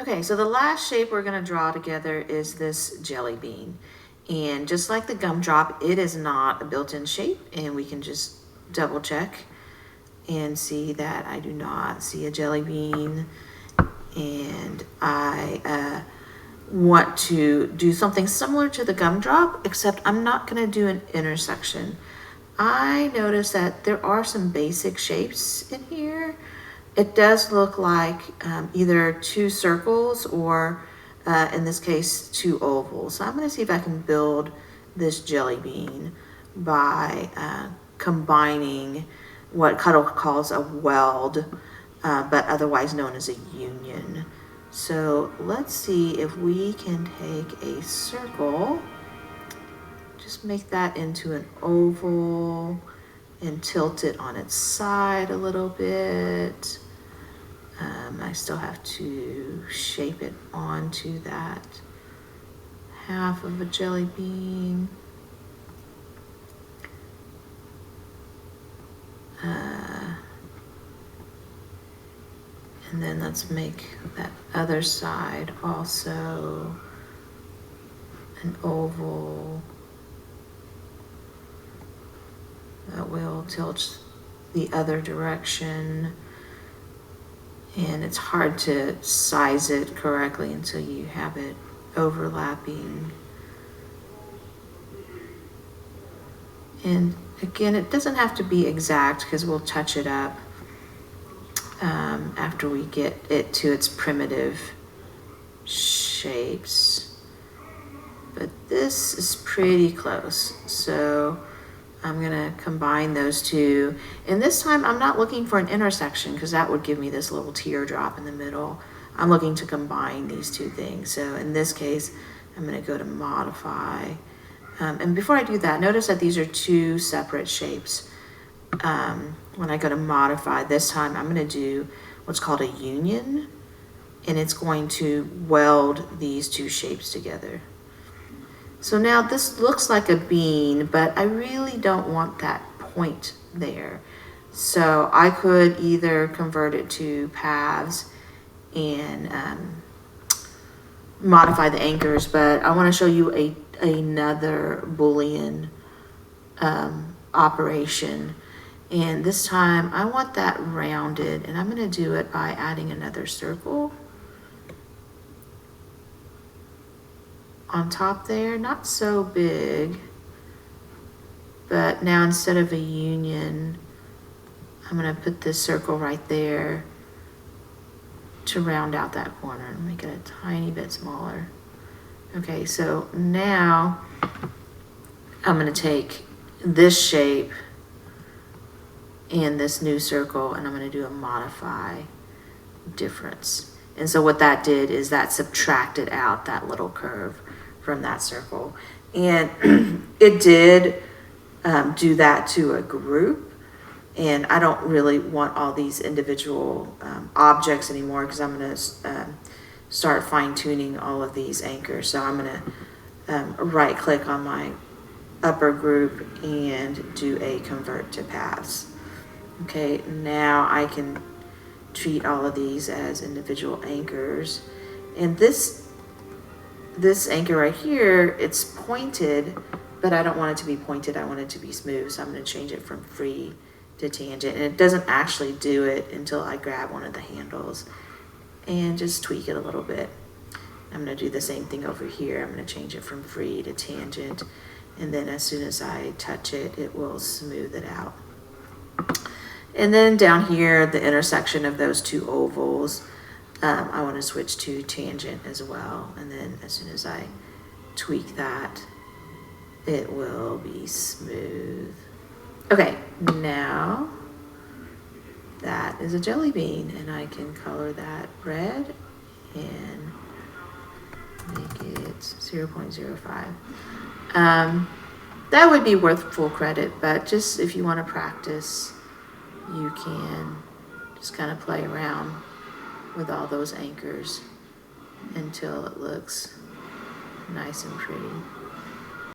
Okay, so the last shape we're gonna draw together is this jelly bean. And just like the gumdrop, it is not a built-in shape, and we can just double check and see that I do not see a jelly bean. And I want to do something similar to the gumdrop, except I'm not gonna do an intersection. I noticed that there are some basic shapes in here. It does look like either two circles or in this case, two ovals. So I'm gonna see if I can build this jelly bean by combining what Cuttle calls a weld, but otherwise known as a union. So let's see if we can take a circle, just make that into an oval and tilt it on its side a little bit. I still have to shape it onto that half of a jelly bean. And then let's make that other side also an oval that will tilt the other direction. And it's hard to size it correctly until you have it overlapping. And again, it doesn't have to be exact because we'll touch it up after we get it to its primitive shapes. But this is pretty close. So I'm gonna combine those two. And this time I'm not looking for an intersection because that would give me this little teardrop in the middle. I'm looking to combine these two things. So in this case, I'm gonna go to modify. And before I do that, notice that these are two separate shapes. When I go to modify, this time I'm gonna do what's called a union, and it's going to weld these two shapes together. So now this looks like a bean, but I really don't want that point there. So I could either convert it to paths and modify the anchors, but I want to show you another Boolean operation. And this time I want that rounded, and I'm going to do it by adding another circle on top there, not so big, but now instead of a union, I'm gonna put this circle right there to round out that corner and make it a tiny bit smaller. Okay, so now I'm gonna take this shape and this new circle, and I'm gonna do a modify difference. And so what that did is that subtracted out that little curve from that circle. And it did do that to a group. And I don't really want all these individual objects anymore because I'm going to start fine tuning all of these anchors. So I'm going to right click on my upper group and do a convert to paths. Okay, now I can treat all of these as individual anchors. And this anchor right here, it's pointed, but I don't want it to be pointed. I want it to be smooth. So I'm going to change it from free to tangent. And it doesn't actually do it until I grab one of the handles and just tweak it a little bit. I'm going to do the same thing over here. I'm going to change it from free to tangent. And then as soon as I touch it, it will smooth it out. And then down here, the intersection of those two ovals, I want to switch to tangent as well. And then as soon as I tweak that, it will be smooth. Okay, now that is a jelly bean, and I can color that red and make it 0.05. That would be worth full credit, but just if you want to practice, you can just kind of play around with all those anchors until it looks nice and pretty.